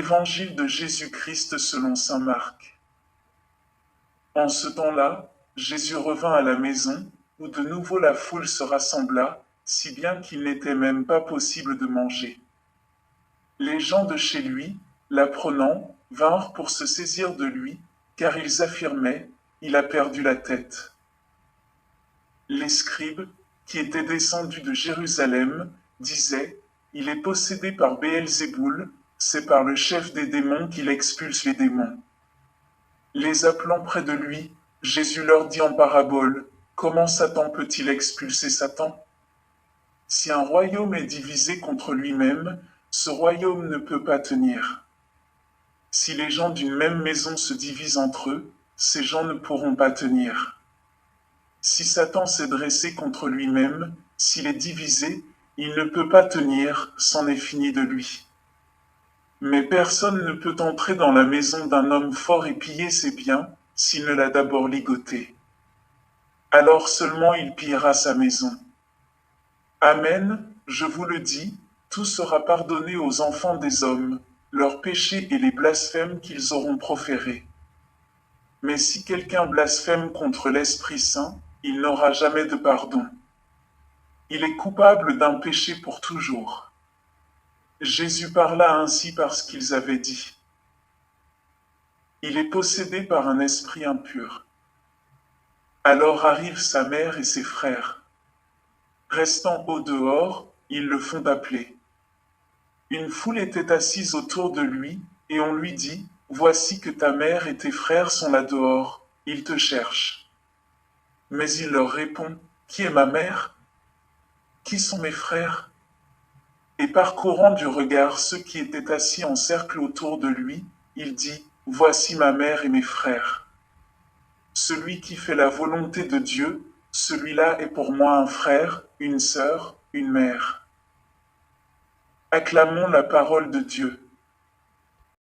Évangile de Jésus-Christ selon saint Marc. En ce temps-là, Jésus revint à la maison, où de nouveau la foule se rassembla, si bien qu'il n'était même pas possible de manger. Les gens de chez lui, l'apprenant, vinrent pour se saisir de lui, car ils affirmaient, il a perdu la tête. Les scribes, qui étaient descendus de Jérusalem, disaient, il est possédé par Béelzéboul, c'est par le chef des démons qu'il expulse les démons. Les appelant près de lui, Jésus leur dit en parabole, comment Satan peut-il expulser Satan? Si un royaume est divisé contre lui-même, ce royaume ne peut pas tenir. Si les gens d'une même maison se divisent entre eux, ces gens ne pourront pas tenir. Si Satan s'est dressé contre lui-même, s'il est divisé, il ne peut pas tenir, c'en est fini de lui. Mais personne ne peut entrer dans la maison d'un homme fort et piller ses biens, s'il ne l'a d'abord ligoté. Alors seulement il pillera sa maison. Amen, je vous le dis, tout sera pardonné aux enfants des hommes, leurs péchés et les blasphèmes qu'ils auront proférés. Mais si quelqu'un blasphème contre l'Esprit Saint, il n'aura jamais de pardon. Il est coupable d'un péché pour toujours. Jésus parla ainsi parce qu'ils avaient dit. Il est possédé par un esprit impur. Alors arrivent sa mère et ses frères. Restant au dehors, ils le font appeler. Une foule était assise autour de lui, et on lui dit, voici que ta mère et tes frères sont là dehors, ils te cherchent. Mais il leur répond, qui est ma mère? Qui sont mes frères? Et parcourant du regard ceux qui étaient assis en cercle autour de lui, il dit, voici ma mère et mes frères. Celui qui fait la volonté de Dieu, celui-là est pour moi un frère, une sœur, une mère. Acclamons la parole de Dieu.